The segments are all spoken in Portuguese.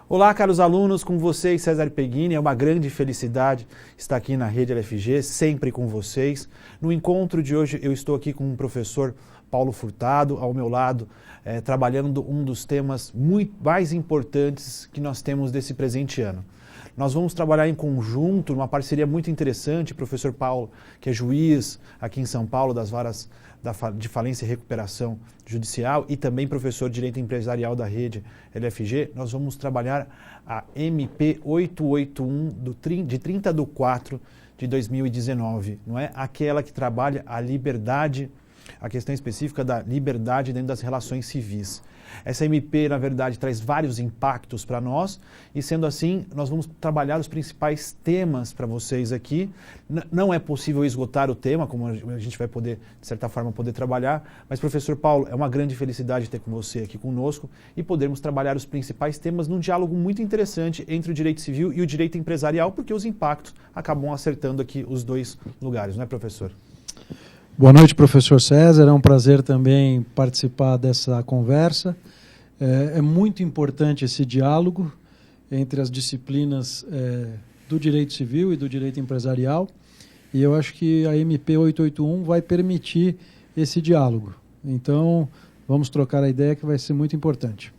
Olá, caros alunos, com vocês, César Peguini. É uma grande felicidade estar aqui na Rede LFG, sempre com vocês. No encontro de hoje, eu estou aqui com o professor Paulo Furtado, ao meu lado, trabalhando um dos temas mais importantes que nós temos desse presente ano. Nós vamos trabalhar em conjunto, numa parceria muito interessante, o professor Paulo, que é juiz aqui em São Paulo, das varas de falência e recuperação judicial, e também professor de Direito Empresarial da Rede LFG, nós vamos trabalhar a MP 881 de 30/4 de 2019, não é? Aquela que trabalha a liberdade, a questão específica da liberdade dentro das relações civis. Essa MP, na verdade, traz vários impactos para nós e, sendo assim, nós vamos trabalhar os principais temas para vocês aqui. Não é possível esgotar o tema, como a gente vai poder, de certa forma, poder trabalhar, mas, professor Paulo, é uma grande felicidade ter com você aqui conosco e podermos trabalhar os principais temas num diálogo muito interessante entre o direito civil e o direito empresarial, porque os impactos acabam acertando aqui os dois lugares, não é, professor? Boa noite, professor César. É um prazer também participar dessa conversa. É muito importante esse diálogo entre as disciplinas do direito civil e do direito empresarial, e eu acho que a MP 881 vai permitir esse diálogo. Então, vamos trocar a ideia, que vai ser muito importante.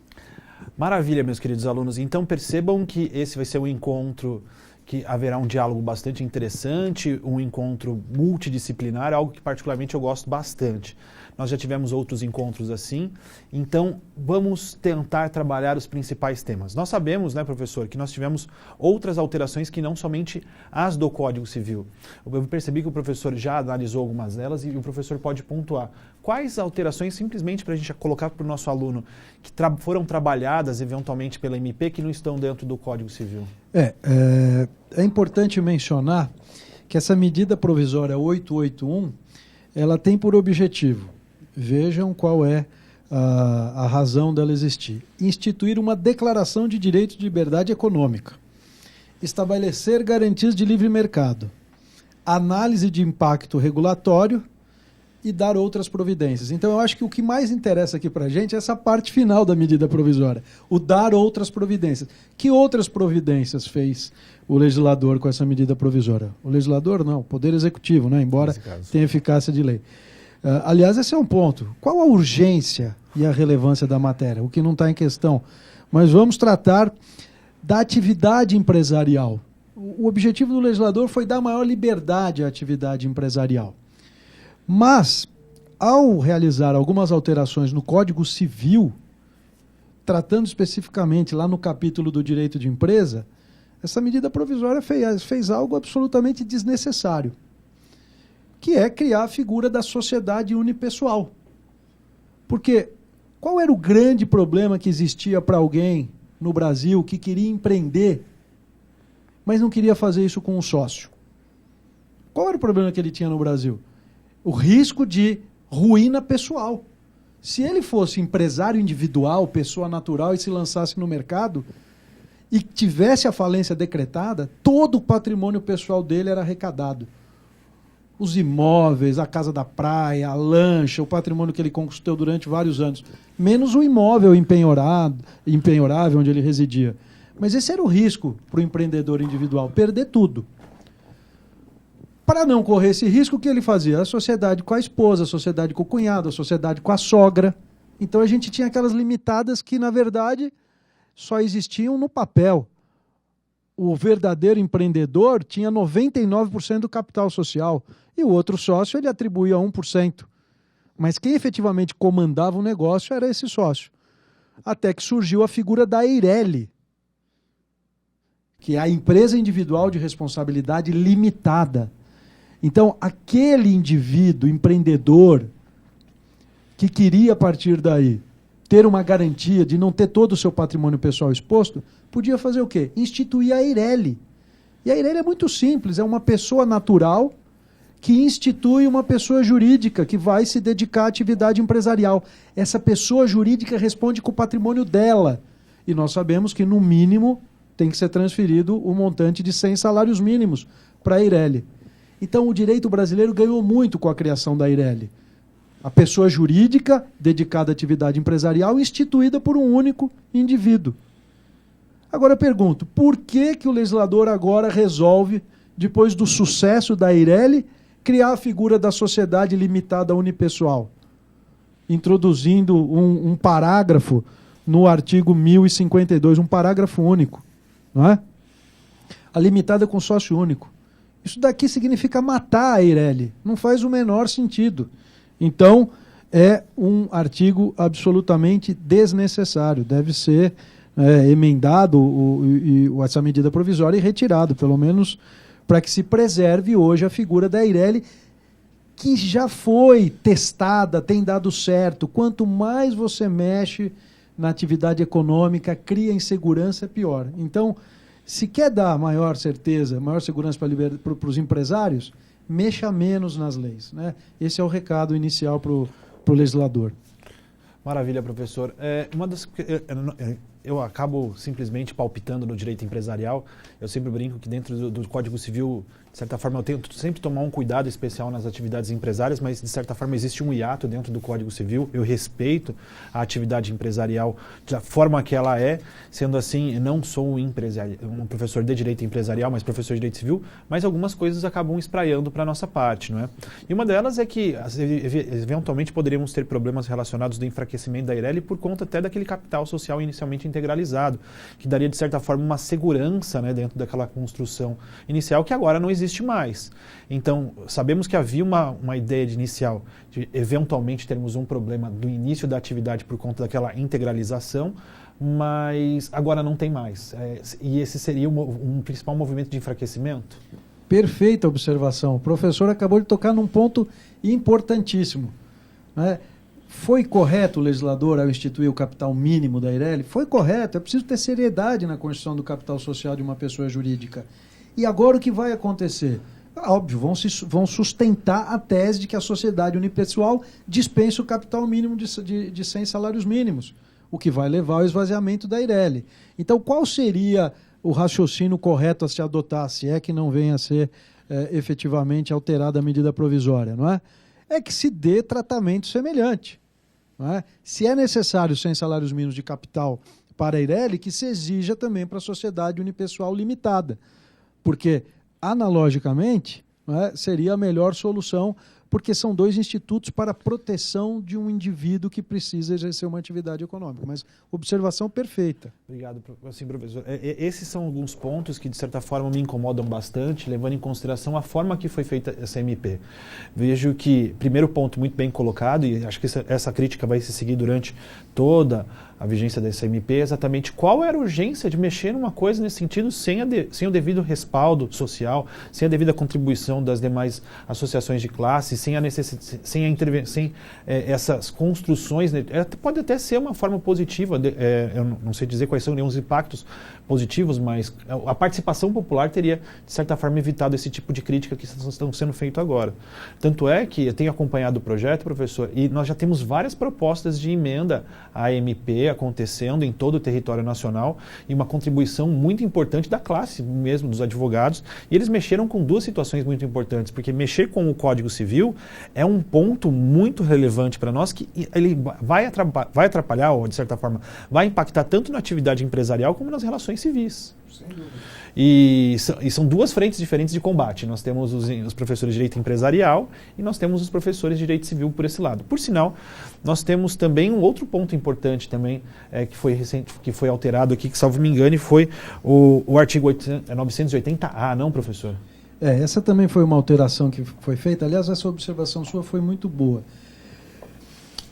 Maravilha, meus queridos alunos. Então, percebam que esse vai ser um encontro que haverá um diálogo bastante interessante, um encontro multidisciplinar, algo que particularmente eu gosto bastante. Nós já tivemos outros encontros assim, então vamos tentar trabalhar os principais temas. Nós sabemos, né, professor, que nós tivemos outras alterações que não somente as do Código Civil. Eu percebi que o professor já analisou algumas delas e o professor pode pontuar. Quais alterações, simplesmente para a gente colocar para o nosso aluno, que foram trabalhadas eventualmente pela MP que não estão dentro do Código Civil? É importante mencionar que essa medida provisória 881, ela tem por objetivo, vejam qual é a razão dela existir, instituir uma declaração de direito de liberdade econômica, estabelecer garantias de livre mercado, análise de impacto regulatório e dar outras providências. Então, eu acho que o que mais interessa aqui para a gente é essa parte final da medida provisória, o dar outras providências. Que outras providências fez o legislador com essa medida provisória? O legislador não, o Poder Executivo, né? Embora tenha eficácia de lei. Aliás, esse é um ponto. Qual a urgência e a relevância da matéria? O que não está em questão. Mas vamos tratar da atividade empresarial. O objetivo do legislador foi dar maior liberdade à atividade empresarial. Mas, ao realizar algumas alterações no Código Civil, tratando especificamente lá no capítulo do direito de empresa, essa medida provisória fez algo absolutamente desnecessário, que é criar a figura da sociedade unipessoal. Porque qual era o grande problema que existia para alguém no Brasil que queria empreender, mas não queria fazer isso com um sócio? Qual era o problema que ele tinha no Brasil? O risco de ruína pessoal. Se ele fosse empresário individual, pessoa natural, e se lançasse no mercado e tivesse a falência decretada, todo o patrimônio pessoal dele era arrecadado. Os imóveis, a casa da praia, a lancha, o patrimônio que ele conquistou durante vários anos, menos o imóvel empenhorável onde ele residia. Mas esse era o risco para o empreendedor individual, perder tudo. Para não correr esse risco, o que ele fazia? A sociedade com a esposa, a sociedade com o cunhado, a sociedade com a sogra. Então a gente tinha aquelas limitadas que, na verdade, só existiam no papel. O verdadeiro empreendedor tinha 99% do capital social e o outro sócio ele atribuía 1%. Mas quem efetivamente comandava o negócio era esse sócio. Até que surgiu a figura da EIRELI, que é a empresa individual de responsabilidade limitada. Então, aquele indivíduo empreendedor que queria, a partir daí, ter uma garantia de não ter todo o seu patrimônio pessoal exposto, podia fazer o quê? Instituir a EIRELI. E a EIRELI é muito simples, é uma pessoa natural que institui uma pessoa jurídica que vai se dedicar à atividade empresarial. Essa pessoa jurídica responde com o patrimônio dela. E nós sabemos que, no mínimo, tem que ser transferido o montante de 100 salários mínimos para a EIRELI. Então, o direito brasileiro ganhou muito com a criação da EIRELI. A pessoa jurídica dedicada à atividade empresarial instituída por um único indivíduo. Agora eu pergunto, por que o legislador agora resolve, depois do sucesso da Eireli, criar a figura da sociedade limitada unipessoal, introduzindo um parágrafo no artigo 1052, um parágrafo único, não é? A limitada com sócio único. Isso daqui significa matar a Eireli. Não faz o menor sentido. Então, é um artigo absolutamente desnecessário. Deve ser emendado essa medida provisória e retirado, pelo menos para que se preserve hoje a figura da Eireli, que já foi testada, tem dado certo. Quanto mais você mexe na atividade econômica, cria insegurança, é pior. Então, se quer dar maior certeza, maior segurança para os empresários, mexa menos nas leis, né? Esse é o recado inicial para o legislador. Maravilha, professor. Eu acabo simplesmente palpitando no direito empresarial. Eu sempre brinco que dentro do Código Civil, de certa forma, eu tento sempre tomar um cuidado especial nas atividades empresárias, mas, de certa forma, existe um hiato dentro do Código Civil. Eu respeito a atividade empresarial da forma que ela é. Sendo assim, não sou um professor de direito empresarial, mas professor de direito civil, mas algumas coisas acabam espraiando para a nossa parte, não é? E uma delas é que, eventualmente, poderíamos ter problemas relacionados do enfraquecimento da Eireli por conta até daquele capital social inicialmente integralizado, que daria, de certa forma, uma segurança, né, dentro daquela construção inicial que agora não existe mais. Então, sabemos que havia uma ideia inicial de, eventualmente, termos um problema do início da atividade por conta daquela integralização, mas agora não tem mais. E esse seria um principal movimento de enfraquecimento? Perfeita observação. O professor acabou de tocar num ponto importantíssimo, né? Foi correto o legislador ao instituir o capital mínimo da Eireli? Foi correto. É preciso ter seriedade na constituição do capital social de uma pessoa jurídica. E agora o que vai acontecer? Óbvio, vão sustentar a tese de que a sociedade unipessoal dispensa o capital mínimo de 100 salários mínimos, o que vai levar ao esvaziamento da Eireli. Então, qual seria o raciocínio correto a se adotar, se é que não venha a ser efetivamente alterada a medida provisória, não é? É que se dê tratamento semelhante, não é? Se é necessário 100 salários mínimos de capital para a Eireli, que se exija também para a sociedade unipessoal limitada, porque, analogicamente, não é, seria a melhor solução, porque são dois institutos para a proteção de um indivíduo que precisa exercer uma atividade econômica. Mas observação perfeita. Obrigado, assim, professor. Esses são alguns pontos que, de certa forma, me incomodam bastante, levando em consideração a forma que foi feita essa MP. Vejo que, primeiro ponto muito bem colocado, e acho que essa crítica vai se seguir durante toda a vigência dessa MP, é exatamente qual era a urgência de mexer numa coisa nesse sentido sem o devido respaldo social, sem a devida contribuição das demais associações de classe, sem essas construções. Pode até ser uma forma positiva, eu não sei dizer quais são nenhum impactos positivos, mas a participação popular teria, de certa forma, evitado esse tipo de crítica que estão sendo feito agora. Tanto é que eu tenho acompanhado o projeto, professor, e nós já temos várias propostas de emenda à MP acontecendo em todo o território nacional e uma contribuição muito importante da classe mesmo, dos advogados, e eles mexeram com duas situações muito importantes, porque mexer com o Código Civil é um ponto muito relevante para nós, que ele vai atrapalhar, ou de certa forma, vai impactar tanto na atividade empresarial como nas relações civis. Sem dúvida. E são duas frentes diferentes de combate. Nós temos os professores de direito empresarial e nós temos os professores de direito civil por esse lado. Por sinal, nós temos também um outro ponto importante também, que foi alterado aqui, que, salvo me engane, foi o artigo 980A, não, professor? Essa também foi uma alteração que foi feita. Aliás, essa observação sua foi muito boa.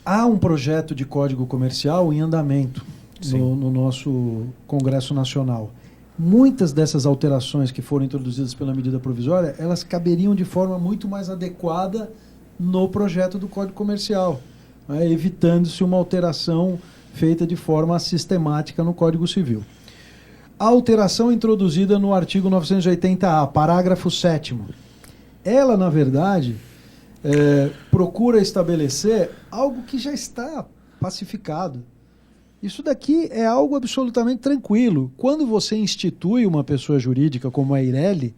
Há um projeto de Código Comercial em andamento no nosso Congresso Nacional. Muitas dessas alterações que foram introduzidas pela medida provisória, elas caberiam de forma muito mais adequada no projeto do Código Comercial, né, evitando-se uma alteração feita de forma sistemática no Código Civil. A alteração introduzida no artigo 980A, parágrafo 7º, ela, na verdade, procura estabelecer algo que já está pacificado. Isso daqui é algo absolutamente tranquilo. Quando você institui uma pessoa jurídica como a Eireli,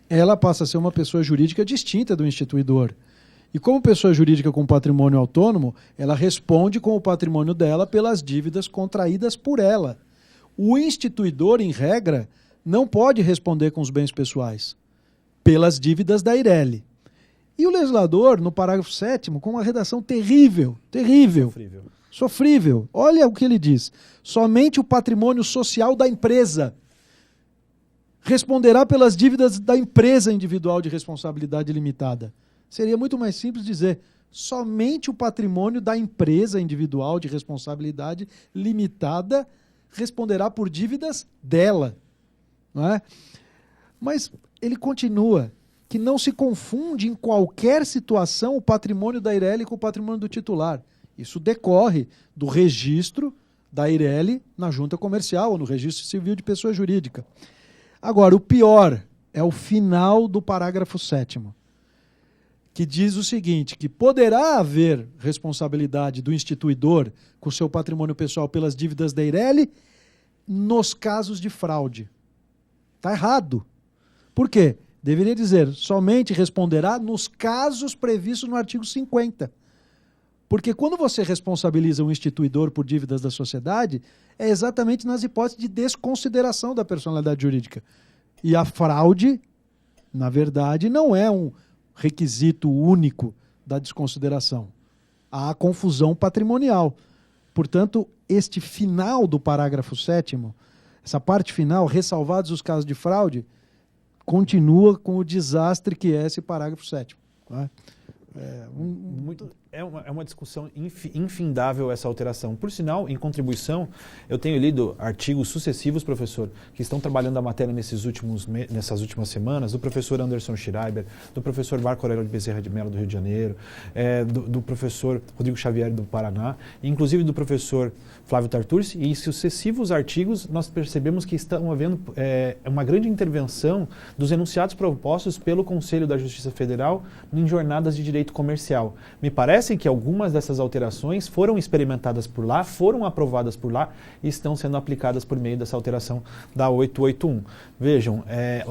ela passa a ser uma pessoa jurídica distinta do instituidor. E como pessoa jurídica com patrimônio autônomo, ela responde com o patrimônio dela pelas dívidas contraídas por ela. O instituidor, em regra, não pode responder com os bens pessoais pelas dívidas da Eireli. E o legislador, no parágrafo 7º, com uma redação terrível, sofrível. Olha o que ele diz. Somente o patrimônio social da empresa responderá pelas dívidas da empresa individual de responsabilidade limitada. Seria muito mais simples dizer somente o patrimônio da empresa individual de responsabilidade limitada responderá por dívidas dela. Não é? Mas ele continua que não se confunde em qualquer situação o patrimônio da Eireli com o patrimônio do titular. Isso decorre do registro da Eireli na junta comercial ou no registro civil de pessoa jurídica. Agora, o pior é o final do parágrafo 7º, que diz o seguinte, que poderá haver responsabilidade do instituidor com seu patrimônio pessoal pelas dívidas da Eireli nos casos de fraude. Está errado. Por quê? Deveria dizer, somente responderá nos casos previstos no artigo 50. Porque quando você responsabiliza um instituidor por dívidas da sociedade, é exatamente nas hipóteses de desconsideração da personalidade jurídica. E a fraude, na verdade, não é um requisito único da desconsideração. Há confusão patrimonial. Portanto, este final do parágrafo 7º, essa parte final, ressalvados os casos de fraude, continua com o desastre que é esse parágrafo 7º. Né? É uma discussão infindável essa alteração. Por sinal, em contribuição, eu tenho lido artigos sucessivos, professor, que estão trabalhando a matéria nessas últimas semanas, do professor Anderson Schreiber, do professor Marco Aurélio de Bezerra de Mello, do Rio de Janeiro, do professor Rodrigo Xavier, do Paraná, inclusive do professor Flávio Tarturci, e em sucessivos artigos nós percebemos que estão havendo uma grande intervenção dos enunciados propostos pelo Conselho da Justiça Federal em jornadas de direito comercial. Me parece que algumas dessas alterações foram experimentadas por lá, foram aprovadas por lá e estão sendo aplicadas por meio dessa alteração da 881. Vejam,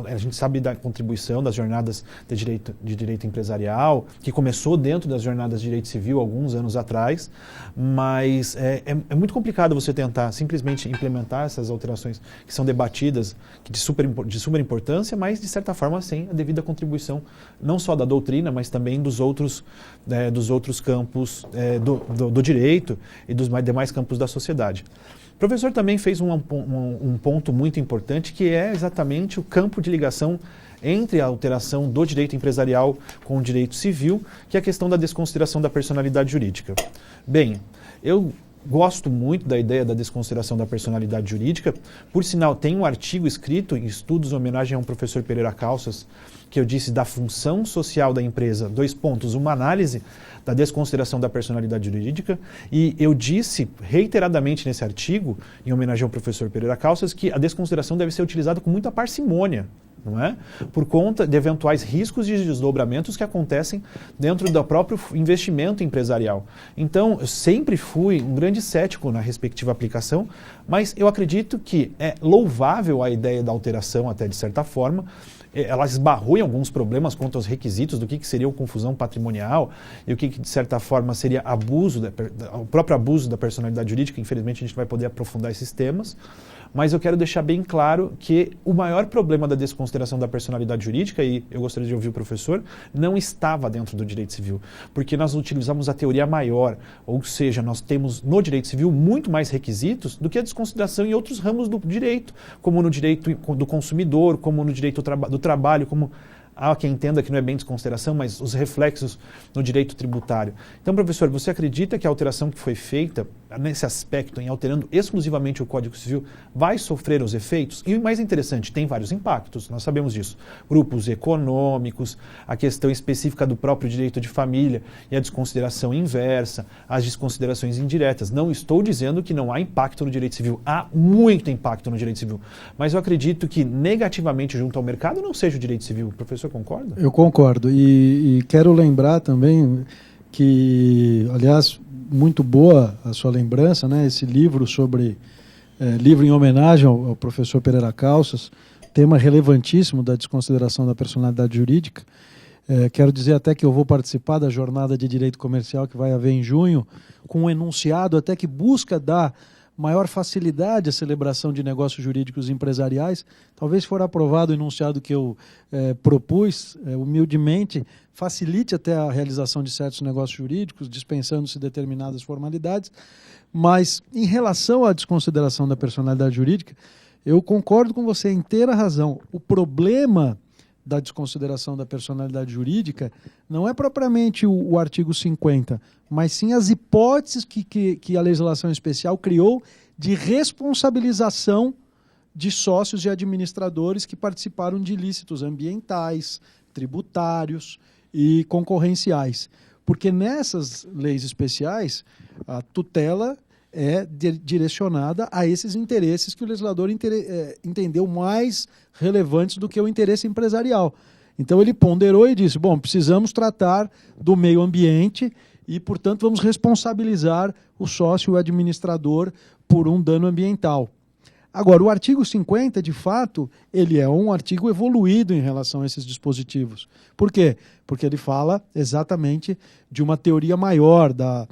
a gente sabe da contribuição das jornadas de direito empresarial, que começou dentro das jornadas de direito civil alguns anos atrás, mas é muito complicado você tentar simplesmente implementar essas alterações que são debatidas, de super importância, mas de certa forma sem a devida contribuição, não só da doutrina, mas também dos outros campos do direito e dos demais campos da sociedade. O professor também fez um ponto muito importante, que é exatamente o campo de ligação entre a alteração do direito empresarial com o direito civil, que é a questão da desconsideração da personalidade jurídica. Bem, eu gosto muito da ideia da desconsideração da personalidade jurídica. Por sinal, tem um artigo escrito em estudos em homenagem a um professor Pereira Calças, que eu disse da função social da empresa, uma análise da desconsideração da personalidade jurídica, e eu disse reiteradamente nesse artigo, em homenagem ao professor Pereira Calças, que a desconsideração deve ser utilizada com muita parcimônia, não é? Por conta de eventuais riscos de desdobramentos que acontecem dentro do próprio investimento empresarial. Então, eu sempre fui um grande cético na respectiva aplicação, mas eu acredito que é louvável a ideia da alteração, até de certa forma. Ela esbarrou em alguns problemas quanto aos requisitos do que seria confusão patrimonial e o que de certa forma seria o próprio abuso da personalidade jurídica. Infelizmente, a gente vai poder aprofundar esses temas. Mas eu quero deixar bem claro que o maior problema da desconsideração da personalidade jurídica, e eu gostaria de ouvir o professor, não estava dentro do direito civil, porque nós utilizamos a teoria maior, ou seja, nós temos no direito civil muito mais requisitos do que a desconsideração em outros ramos do direito, como no direito do consumidor, como no direito do trabalho, como há quem entenda que não é bem desconsideração, mas os reflexos no direito tributário. Então, professor, você acredita que a alteração que foi feita nesse aspecto, em alterando exclusivamente o Código Civil, vai sofrer os efeitos? E o mais interessante, tem vários impactos, nós sabemos disso. Grupos econômicos, a questão específica do próprio direito de família e a desconsideração inversa, as desconsiderações indiretas. Não estou dizendo que não há impacto no direito civil, há muito impacto no direito civil, mas eu acredito que negativamente junto ao mercado não seja o direito civil. O professor concorda? Eu concordo e quero lembrar também que, aliás, muito boa a sua lembrança, né? Esse livro livro em homenagem ao professor Pereira Calças, tema relevantíssimo da desconsideração da personalidade jurídica. Quero dizer até que eu vou participar da jornada de direito comercial que vai haver em junho, com um enunciado até que busca dar maior facilidade à celebração de negócios jurídicos empresariais. Talvez for aprovado o enunciado que eu propus, humildemente, facilite até a realização de certos negócios jurídicos, dispensando-se determinadas formalidades. Mas, em relação à desconsideração da personalidade jurídica, eu concordo com você, inteira razão. O problema da desconsideração da personalidade jurídica não é propriamente o artigo 50, mas sim as hipóteses que a legislação especial criou de responsabilização de sócios e administradores que participaram de ilícitos ambientais, tributários e concorrenciais. Porque nessas leis especiais, a tutela é direcionada a esses interesses que o legislador entendeu mais relevantes do que o interesse empresarial. Então ele ponderou e disse, bom, precisamos tratar do meio ambiente e, portanto, vamos responsabilizar o sócio e o administrador por um dano ambiental. Agora, o artigo 50, de fato, ele é um artigo evoluído em relação a esses dispositivos. Por quê? Porque ele fala exatamente de uma teoria maior da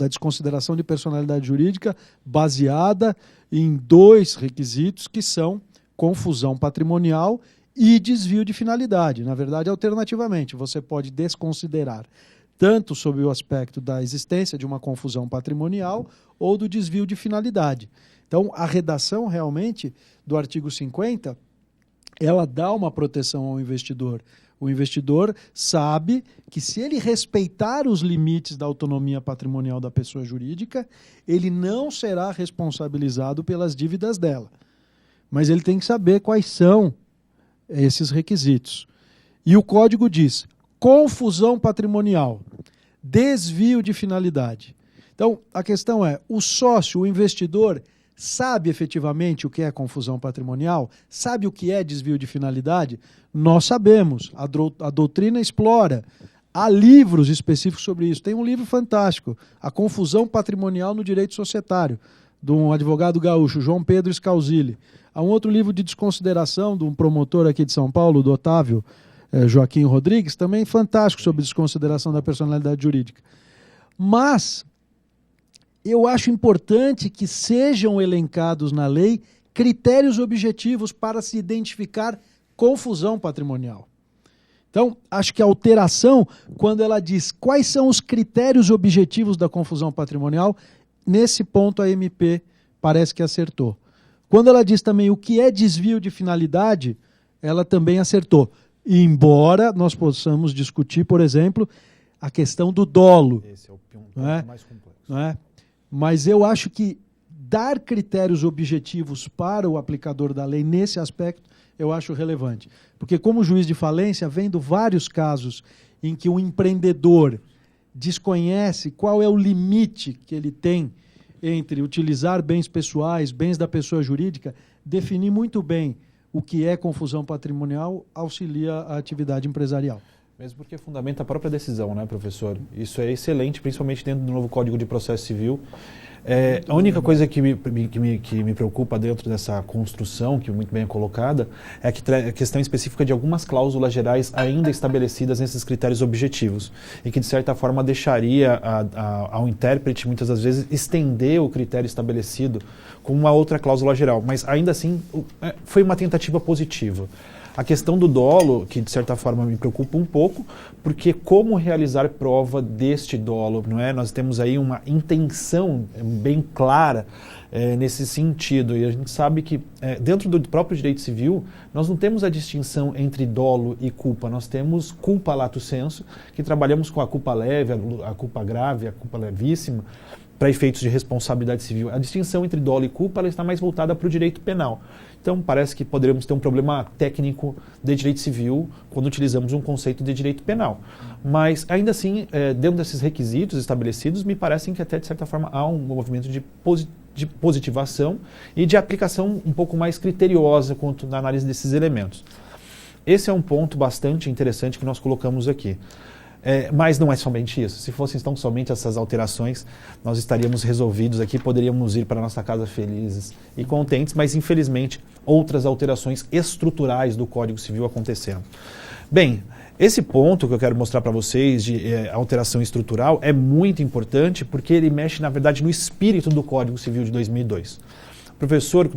desconsideração de personalidade jurídica baseada em 2 requisitos que são confusão patrimonial e desvio de finalidade. Na verdade, alternativamente, você pode desconsiderar tanto sob o aspecto da existência de uma confusão patrimonial ou do desvio de finalidade. Então, a redação realmente do artigo 50, ela dá uma proteção ao investidor. O investidor sabe que se ele respeitar os limites da autonomia patrimonial da pessoa jurídica, ele não será responsabilizado pelas dívidas dela. Mas ele tem que saber quais são esses requisitos. E o código diz, confusão patrimonial, desvio de finalidade. Então, a questão é, o sócio, o investidor, sabe efetivamente o que é confusão patrimonial? Sabe o que é desvio de finalidade? Nós sabemos, a doutrina explora. Há livros específicos sobre isso. Tem um livro fantástico, A Confusão Patrimonial no Direito Societário, de um advogado gaúcho, João Pedro Scalzilli. Há um outro livro de desconsideração de um promotor aqui de São Paulo, do Otávio Joaquim Rodrigues, também fantástico sobre desconsideração da personalidade jurídica. Mas eu acho importante que sejam elencados na lei critérios objetivos para se identificar confusão patrimonial. Então, acho que a alteração, quando ela diz quais são os critérios objetivos da confusão patrimonial, nesse ponto a MP parece que acertou. Quando ela diz também o que é desvio de finalidade, ela também acertou. Embora nós possamos discutir, por exemplo, a questão do dolo. Esse é o ponto mais complexo. Não é? Mas eu acho que dar critérios objetivos para o aplicador da lei nesse aspecto, eu acho relevante. Porque como juiz de falência, vendo vários casos em que o empreendedor desconhece qual é o limite que ele tem entre utilizar bens pessoais, bens da pessoa jurídica, definir muito bem o que é confusão patrimonial auxilia a atividade empresarial. Mesmo porque fundamenta a própria decisão, né, professor? Isso é excelente, principalmente dentro do novo Código de Processo Civil. A única coisa que me preocupa dentro dessa construção, que muito bem é colocada, é a questão específica de algumas cláusulas gerais ainda estabelecidas nesses critérios objetivos, e que, de certa forma, deixaria ao intérprete, muitas das vezes, estender o critério estabelecido com uma outra cláusula geral. Mas, ainda assim, foi uma tentativa positiva. A questão do dolo, que de certa forma me preocupa um pouco, porque como realizar prova deste dolo, não é? Nós temos aí uma intenção bem clara nesse sentido, e a gente sabe que dentro do próprio direito civil, nós não temos a distinção entre dolo e culpa, nós temos culpa lato sensu, que trabalhamos com a culpa leve, a culpa grave, a culpa levíssima, para efeitos de responsabilidade civil. A distinção entre dolo e culpa ela está mais voltada para o direito penal. Então, parece que poderíamos ter um problema técnico de direito civil quando utilizamos um conceito de direito penal. Mas, ainda assim, dentro desses requisitos estabelecidos, me parecem que até, de certa forma, há um movimento de positivação e de aplicação um pouco mais criteriosa quanto na análise desses elementos. Esse é um ponto bastante interessante que nós colocamos aqui. Mas não é somente isso. Se fossem então somente essas alterações, nós estaríamos resolvidos aqui, poderíamos ir para a nossa casa felizes e contentes, mas infelizmente outras alterações estruturais do Código Civil aconteceram. Bem, Esse ponto que eu quero mostrar para vocês de alteração estrutural é muito importante porque ele mexe, na verdade, no espírito do Código Civil de 2002. Professor,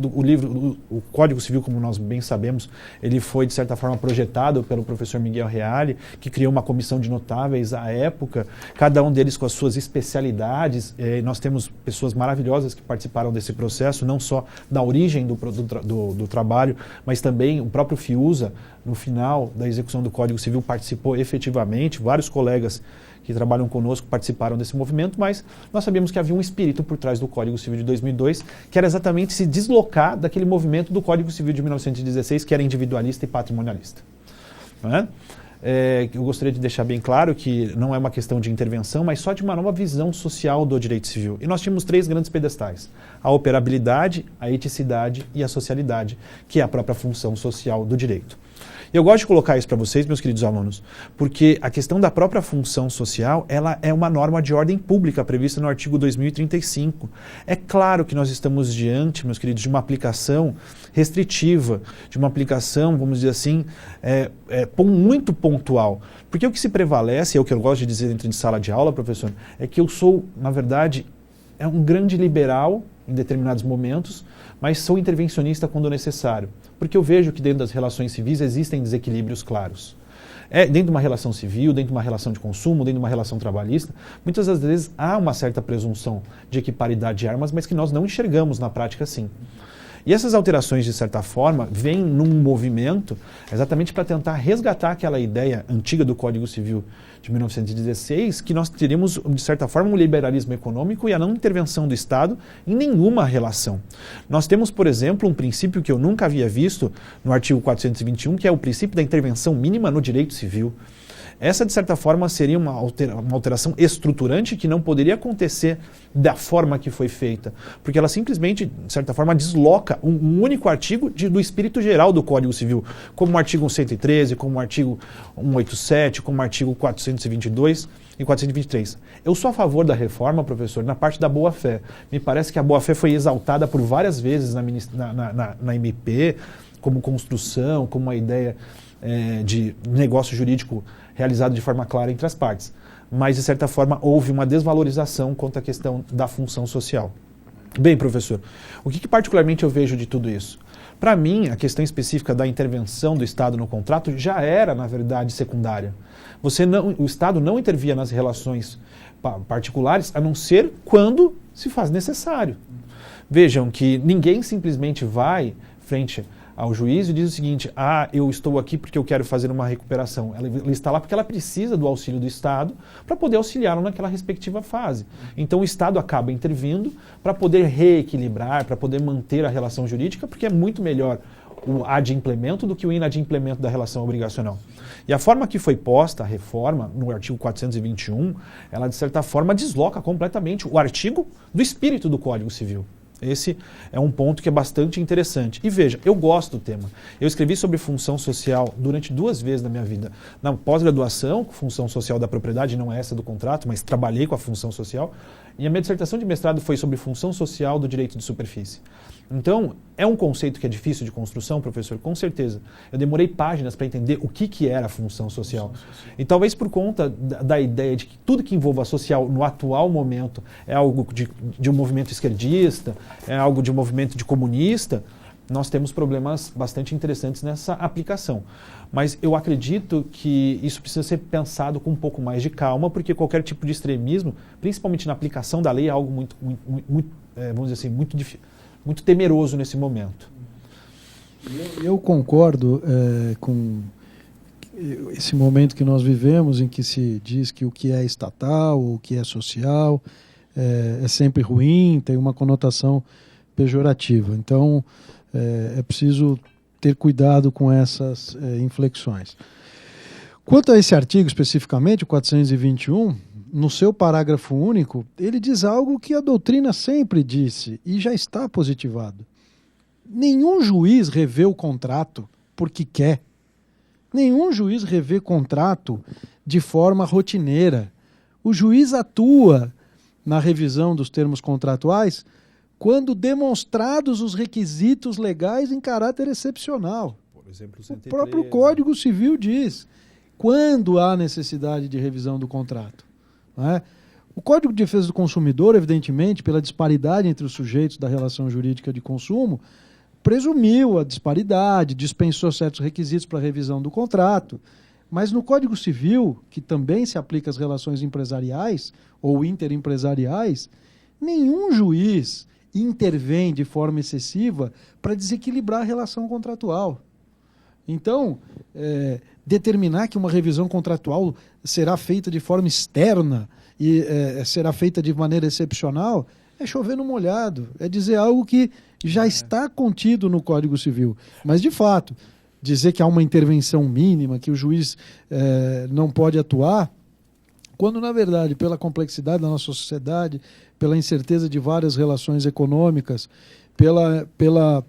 o Código Civil, como nós bem sabemos, ele foi, de certa forma, projetado pelo professor Miguel Reale, que criou uma comissão de notáveis à época, cada um deles com as suas especialidades. Nós temos pessoas maravilhosas que participaram desse processo, não só da origem do trabalho, mas também o próprio FIUSA, no final da execução do Código Civil, participou efetivamente, vários colegas que trabalham conosco participaram desse movimento, mas nós sabíamos que havia um espírito por trás do Código Civil de 2002, que era exatamente se deslocar daquele movimento do Código Civil de 1916, que era individualista e patrimonialista. Não é? Eu gostaria de deixar bem claro que não é uma questão de intervenção, mas só de uma nova visão social do direito civil. E nós tínhamos 3 grandes pedestais: a operabilidade, a eticidade e a socialidade, que é a própria função social do direito. Eu gosto de colocar isso para vocês, meus queridos alunos, porque a questão da própria função social, ela é uma norma de ordem pública prevista no artigo 2035. É claro que nós estamos diante, meus queridos, de uma aplicação restritiva, de uma aplicação, vamos dizer assim, muito pontual. Porque o que se prevalece, é o que eu gosto de dizer dentro de sala de aula, professor, é que eu sou, na verdade, um grande liberal em determinados momentos, mas sou intervencionista quando necessário. Porque eu vejo que dentro das relações civis existem desequilíbrios claros. Dentro de uma relação civil, dentro de uma relação de consumo, dentro de uma relação trabalhista, muitas das vezes há uma certa presunção de equiparidade de armas, mas que nós não enxergamos na prática assim. E essas alterações, de certa forma, vêm num movimento exatamente para tentar resgatar aquela ideia antiga do Código Civil de 1916, que nós teríamos, de certa forma, um liberalismo econômico e a não intervenção do Estado em nenhuma relação. Nós temos, por exemplo, um princípio que eu nunca havia visto no artigo 421, que é o princípio da intervenção mínima no direito civil. Essa, de certa forma, seria uma alteração estruturante que não poderia acontecer da forma que foi feita, porque ela simplesmente, de certa forma, desloca um único artigo do espírito geral do Código Civil, como o artigo 113, como o artigo 187, como o artigo 422 e 423. Eu sou a favor da reforma, professor, na parte da boa-fé. Me parece que a boa-fé foi exaltada por várias vezes na MP, como construção, como uma ideia de negócio jurídico realizado de forma clara entre as partes. Mas, de certa forma, houve uma desvalorização quanto à questão da função social. Bem, professor, o que particularmente eu vejo de tudo isso? Para mim, a questão específica da intervenção do Estado no contrato já era, na verdade, secundária. O Estado não intervia nas relações particulares, a não ser quando se faz necessário. Vejam que ninguém simplesmente vai frente ao juiz e diz o seguinte: eu estou aqui porque eu quero fazer uma recuperação. Ela está lá porque ela precisa do auxílio do Estado para poder auxiliá-lo naquela respectiva fase. Então o Estado acaba intervindo para poder reequilibrar, para poder manter a relação jurídica, porque é muito melhor o adimplemento do que o inadimplemento da relação obrigacional. E a forma que foi posta a reforma, no artigo 421, ela de certa forma desloca completamente o artigo do espírito do Código Civil. Esse é um ponto que é bastante interessante. E veja, eu gosto do tema. Eu escrevi sobre função social durante 2 vezes na minha vida. Na pós-graduação, função social da propriedade, não é essa do contrato, mas trabalhei com a função social. E a minha dissertação de mestrado foi sobre função social do direito de superfície. Então, é um conceito que é difícil de construção, professor? Com certeza. Eu demorei páginas para entender o que era a função social. E talvez por conta da ideia de que tudo que envolva social no atual momento é algo de um movimento esquerdista, é algo de um movimento de comunista, nós temos problemas bastante interessantes nessa aplicação. Mas eu acredito que isso precisa ser pensado com um pouco mais de calma, porque qualquer tipo de extremismo, principalmente na aplicação da lei, é algo muito vamos dizer assim, muito difícil. Muito temeroso nesse momento. Eu concordo com esse momento que nós vivemos, em que se diz que o que é estatal, o que é social, é sempre ruim, tem uma conotação pejorativa. Então, é preciso ter cuidado com essas inflexões. Quanto a esse artigo especificamente, o 421, no seu parágrafo único, ele diz algo que a doutrina sempre disse e já está positivado. Nenhum juiz revê o contrato porque quer. Nenhum juiz revê contrato de forma rotineira. O juiz atua na revisão dos termos contratuais quando demonstrados os requisitos legais em caráter excepcional. Por exemplo, o próprio Código Civil diz: quando há necessidade de revisão do contrato. Não é? O Código de Defesa do Consumidor, evidentemente, pela disparidade entre os sujeitos da relação jurídica de consumo, presumiu a disparidade, dispensou certos requisitos para a revisão do contrato, mas no Código Civil, que também se aplica às relações empresariais ou interempresariais, nenhum juiz intervém de forma excessiva para desequilibrar a relação contratual. Então, determinar que uma revisão contratual será feita de forma externa e será feita de maneira excepcional é chover no molhado, é dizer algo que já está contido no Código Civil. Mas, de fato, dizer que há uma intervenção mínima, que o juiz não pode atuar, quando, na verdade, pela complexidade da nossa sociedade, pela incerteza de várias relações econômicas, pela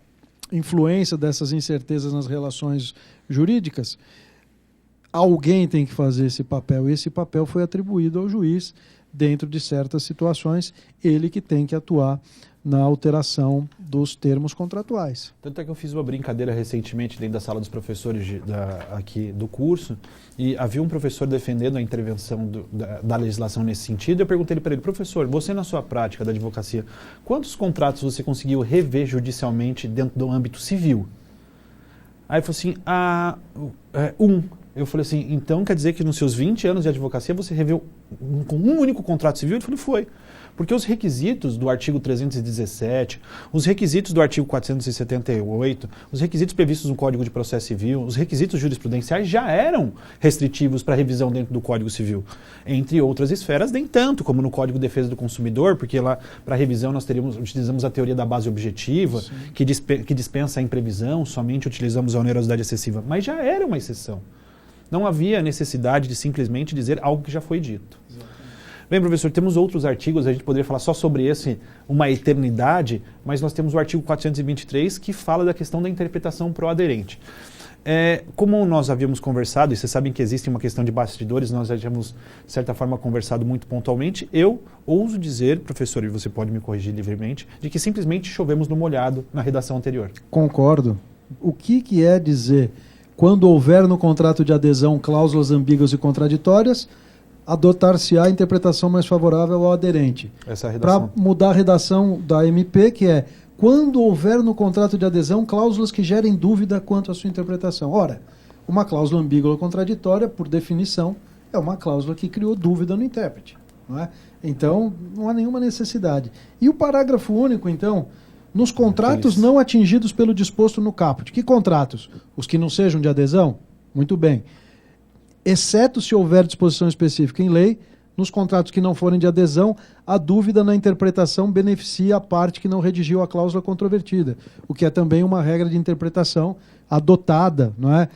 influência dessas incertezas nas relações jurídicas, alguém tem que fazer esse papel, e esse papel foi atribuído ao juiz dentro de certas situações, ele que tem que atuar na alteração dos termos contratuais. Tanto é que eu fiz uma brincadeira recentemente dentro da sala dos professores aqui do curso, e havia um professor defendendo a intervenção da legislação nesse sentido. Eu perguntei para ele: professor, você na sua prática da advocacia, quantos contratos você conseguiu rever judicialmente dentro do âmbito civil? Aí ele falou assim: um. Eu falei assim: então quer dizer que nos seus 20 anos de advocacia você reveu com um único contrato civil? Ele falou: foi. Porque os requisitos do artigo 317, os requisitos do artigo 478, os requisitos previstos no Código de Processo Civil, os requisitos jurisprudenciais já eram restritivos para revisão dentro do Código Civil. Entre outras esferas, nem tanto como no Código de Defesa do Consumidor, porque lá para revisão nós utilizamos a teoria da base objetiva, que dispensa a imprevisão, somente utilizamos a onerosidade excessiva. Mas já era uma exceção. Não havia necessidade de simplesmente dizer algo que já foi dito. Bem, professor, temos outros artigos, a gente poderia falar só sobre esse uma eternidade, mas nós temos o artigo 423 que fala da questão da interpretação pró-aderente. Como nós havíamos conversado, e vocês sabem que existe uma questão de bastidores, nós já tínhamos, de certa forma, conversado muito pontualmente, eu ouso dizer, professor, e você pode me corrigir livremente, de que simplesmente chovemos no molhado na redação anterior. Concordo. O que é dizer, quando houver no contrato de adesão cláusulas ambíguas e contraditórias, adotar-se-á a interpretação mais favorável ao aderente. Essa é a redação. Para mudar a redação da MP, que é: quando houver no contrato de adesão cláusulas que gerem dúvida quanto à sua interpretação. Ora, uma cláusula ambígua ou contraditória, por definição, é uma cláusula que criou dúvida no intérprete. Não é? Então, não há nenhuma necessidade. E o parágrafo único, então, nos contratos não atingidos pelo disposto no caput. Que contratos? Os que não sejam de adesão? Muito bem. Exceto se houver disposição específica em lei, nos contratos que não forem de adesão, a dúvida na interpretação beneficia a parte que não redigiu a cláusula controvertida, o que é também uma regra de interpretação adotada, não é?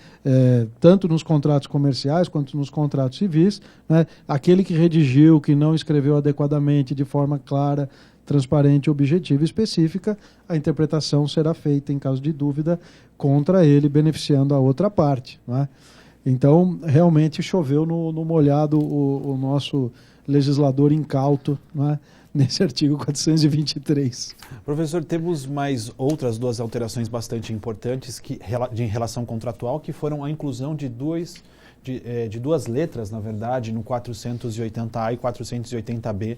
Tanto nos contratos comerciais quanto nos contratos civis. Não é? Aquele que redigiu, que não escreveu adequadamente, de forma clara, transparente, objetiva e específica, a interpretação será feita, em caso de dúvida, contra ele, beneficiando a outra parte. Não é? Então, realmente choveu no molhado o nosso legislador incauto, não é? Nesse artigo 423. Professor, temos mais outras duas alterações bastante importantes em relação contratual, que foram a inclusão de duas letras, na verdade, no 480A e 480B,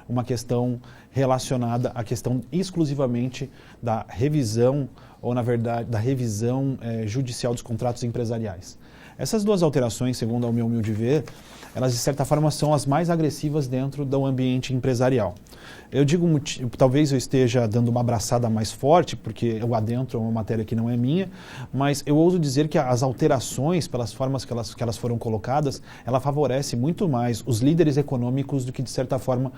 uma questão relacionada à questão exclusivamente da revisão, ou na verdade, da revisão judicial dos contratos empresariais. Essas duas alterações, segundo o meu humilde ver, elas de certa forma são as mais agressivas dentro do ambiente empresarial. Eu digo, talvez eu esteja dando uma abraçada mais forte, porque eu adentro uma matéria que não é minha, mas eu ouso dizer que as alterações, pelas formas que elas foram colocadas, ela favorece muito mais os líderes econômicos do que, de certa forma,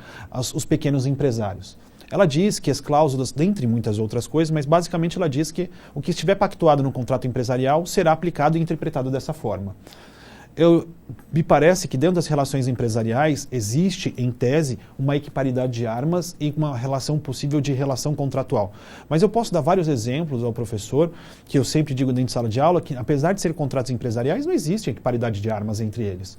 os pequenos empresários. Ela diz que as cláusulas, dentre muitas outras coisas, mas basicamente ela diz que o que estiver pactuado no contrato empresarial será aplicado e interpretado dessa forma. Me parece que dentro das relações empresariais existe, em tese, uma equiparidade de armas e uma relação possível de relação contratual. Mas eu posso dar vários exemplos ao professor, que eu sempre digo dentro de sala de aula, que apesar de ser contratos empresariais, não existe equiparidade de armas entre eles.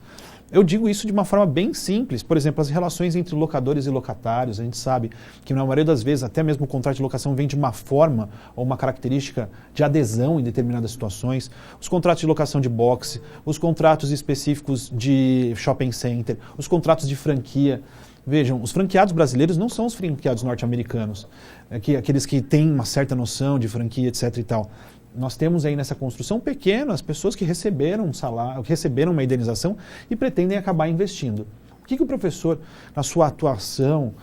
Eu digo isso de uma forma bem simples. Por exemplo, as relações entre locadores e locatários. A gente sabe que na maioria das vezes, até mesmo o contrato de locação vem de uma forma ou uma característica de adesão em determinadas situações. Os contratos de locação de boxe, os contratos específicos de shopping center, os contratos de franquia. Vejam, os franqueados brasileiros não são os franqueados norte-americanos, aqueles que têm uma certa noção de franquia, etc. e tal. Nós temos aí nessa construção pequenas pessoas que receberam um salário, que receberam uma indenização e pretendem acabar investindo. O que o professor, na sua atuação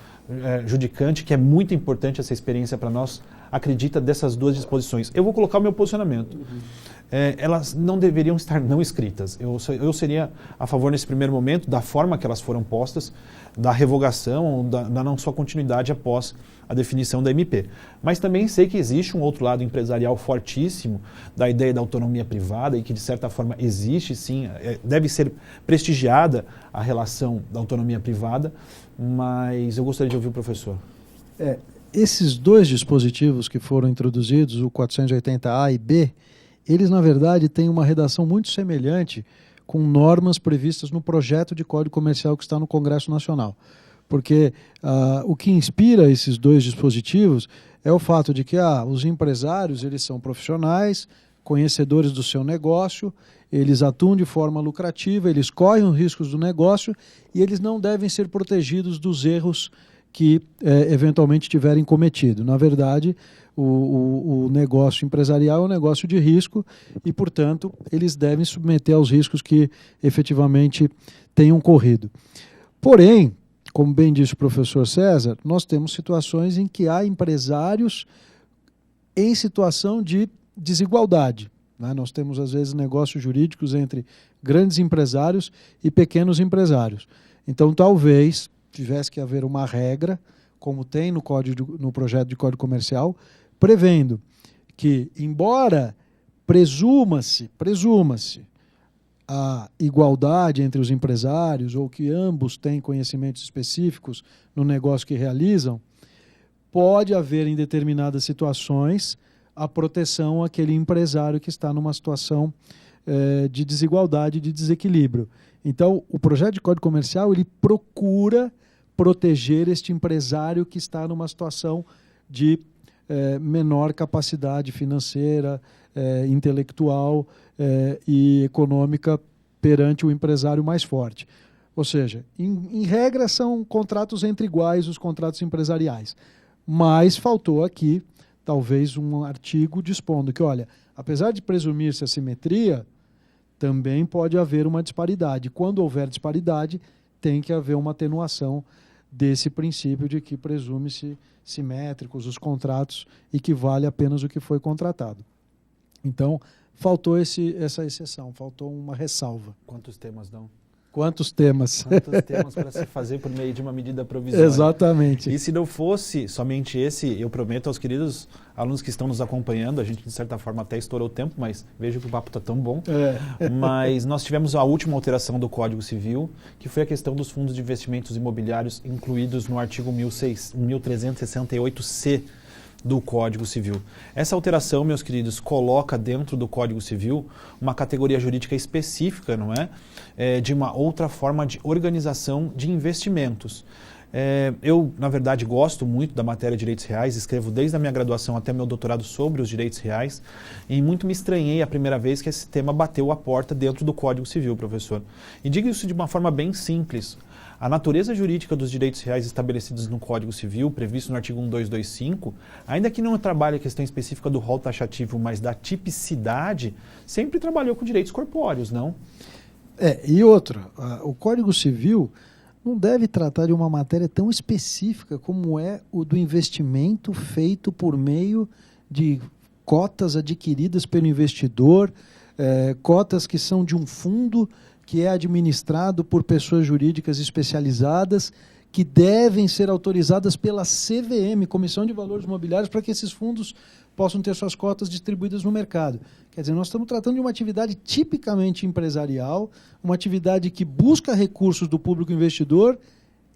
judicante, que é muito importante essa experiência para nós, acredita dessas duas disposições? Eu vou colocar o meu posicionamento. Elas não deveriam estar não escritas. Eu seria a favor, nesse primeiro momento, da forma que elas foram postas, da revogação, da não sua continuidade após a definição da MP. Mas também sei que existe um outro lado empresarial fortíssimo da ideia da autonomia privada e que, de certa forma, existe sim, deve ser prestigiada a relação da autonomia privada, mas eu gostaria de ouvir o professor. Esses dois dispositivos que foram introduzidos, o 480A e B, eles, na verdade, têm uma redação muito semelhante com normas previstas no projeto de Código Comercial que está no Congresso Nacional. Porque o que inspira esses dois dispositivos é o fato de que os empresários eles são profissionais, conhecedores do seu negócio, eles atuam de forma lucrativa, eles correm os riscos do negócio e eles não devem ser protegidos dos erros que eventualmente tiverem cometido. Na verdade, o negócio empresarial é um negócio de risco e, portanto, eles devem submeter aos riscos que efetivamente tenham corrido. Porém, como bem disse o professor César, nós temos situações em que há empresários em situação de desigualdade, né? Nós temos, às vezes, negócios jurídicos entre grandes empresários e pequenos empresários. Então, talvez tivesse que haver uma regra, como tem no projeto de Código Comercial, prevendo que, embora presuma-se a igualdade entre os empresários ou que ambos têm conhecimentos específicos no negócio que realizam, pode haver em determinadas situações a proteção àquele empresário que está numa situação de desigualdade, de desequilíbrio. Então, o projeto de Código Comercial ele procura proteger este empresário que está numa situação de menor capacidade financeira, intelectual e econômica perante o empresário mais forte. Ou seja, em regra são contratos entre iguais os contratos empresariais. Mas faltou aqui talvez um artigo dispondo que, olha, apesar de presumir-se assimetria, também pode haver uma disparidade. Quando houver disparidade, tem que haver uma atenuação desse princípio de que presume-se simétricos os contratos e que vale apenas o que foi contratado. Então, faltou essa exceção, faltou uma ressalva. Quantos temas dão? Quantos temas? Quantos temas para se fazer por meio de uma medida provisória? Exatamente. E se não fosse somente esse, eu prometo aos queridos alunos que estão nos acompanhando, a gente de certa forma até estourou o tempo, mas vejo que o papo está tão bom. Mas nós tivemos a última alteração do Código Civil, que foi a questão dos fundos de investimentos imobiliários incluídos no artigo 1368-C do Código Civil. Essa alteração, meus queridos, coloca dentro do Código Civil uma categoria jurídica específica, não é? De uma outra forma de organização de investimentos. Eu, na verdade, gosto muito da matéria de direitos reais, escrevo desde a minha graduação até meu doutorado sobre os direitos reais e muito me estranhei a primeira vez que esse tema bateu a porta dentro do Código Civil, professor. E digo isso de uma forma bem simples. A natureza jurídica dos direitos reais estabelecidos no Código Civil, previsto no artigo 1225, ainda que não trabalhe a questão específica do rol taxativo, mas da tipicidade, sempre trabalhou com direitos corpóreos, não? E outra, o Código Civil não deve tratar de uma matéria tão específica como é o do investimento feito por meio de cotas adquiridas pelo investidor, cotas que são de um fundo que é administrado por pessoas jurídicas especializadas, que devem ser autorizadas pela CVM, Comissão de Valores Mobiliários, para que esses fundos possam ter suas cotas distribuídas no mercado. Quer dizer, nós estamos tratando de uma atividade tipicamente empresarial, uma atividade que busca recursos do público investidor,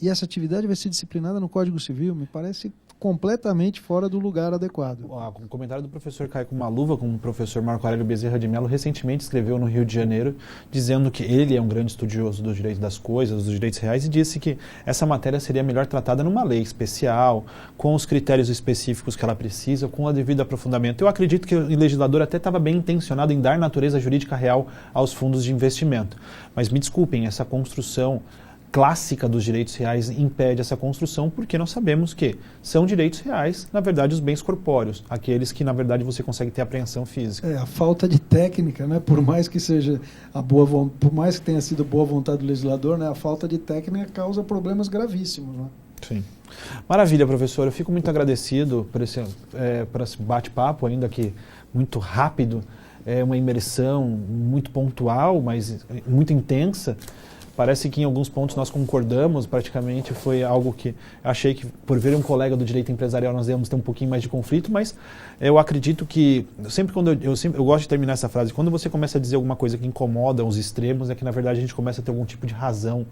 e essa atividade vai ser disciplinada no Código Civil. Me parece completamente fora do lugar adequado. O comentário do professor cai com uma luva, como o professor Marco Aurélio Bezerra de Mello recentemente escreveu no Rio de Janeiro, dizendo que ele é um grande estudioso dos direitos das coisas, dos direitos reais, e disse que essa matéria seria melhor tratada numa lei especial, com os critérios específicos que ela precisa, com o devido aprofundamento. Eu acredito que o legislador até estava bem intencionado em dar natureza jurídica real aos fundos de investimento. Mas me desculpem, essa construção clássica dos direitos reais impede essa construção, porque nós sabemos que são direitos reais, na verdade, os bens corpóreos, aqueles que, na verdade, você consegue ter apreensão física. A falta de técnica, né? Por mais que seja por mais que tenha sido boa vontade do legislador, né? A falta de técnica causa problemas gravíssimos, né? Sim. Maravilha, professor. Eu fico muito agradecido por esse bate-papo, ainda que muito rápido, uma imersão muito pontual, mas muito intensa. Parece que em alguns pontos nós concordamos, praticamente foi algo que achei que, por ver um colega do direito empresarial, nós íamos ter um pouquinho mais de conflito, mas eu acredito que, eu gosto de terminar essa frase, quando você começa a dizer alguma coisa que incomoda os extremos, é que na verdade a gente começa a ter algum tipo de razão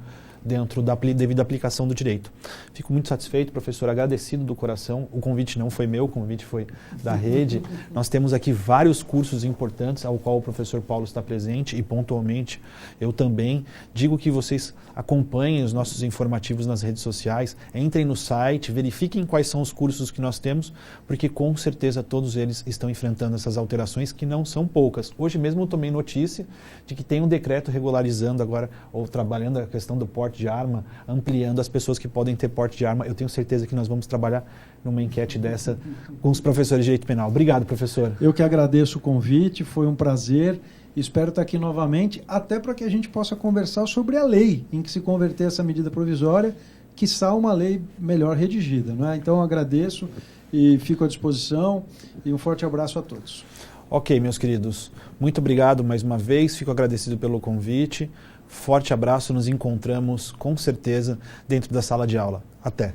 dentro da devida aplicação do direito. Fico muito satisfeito, professor, agradecido do coração. O convite não foi meu, o convite foi da rede. Nós temos aqui vários cursos importantes ao qual o professor Paulo está presente e pontualmente eu também. Digo que vocês acompanhem os nossos informativos nas redes sociais, entrem no site, verifiquem quais são os cursos que nós temos, porque com certeza todos eles estão enfrentando essas alterações que não são poucas. Hoje mesmo eu tomei notícia de que tem um decreto regularizando agora, ou trabalhando a questão do porte de arma, ampliando as pessoas que podem ter porte de arma. Eu tenho certeza que nós vamos trabalhar numa enquete dessa com os professores de direito penal. Obrigado, professor. Eu que agradeço o convite, foi um prazer. Espero estar aqui novamente, até para que a gente possa conversar sobre a lei em que se converter essa medida provisória, quiçá uma lei melhor redigida, não é? Então, agradeço e fico à disposição e um forte abraço a todos. Ok, meus queridos. Muito obrigado mais uma vez, fico agradecido pelo convite. Forte abraço, nos encontramos com certeza dentro da sala de aula. Até!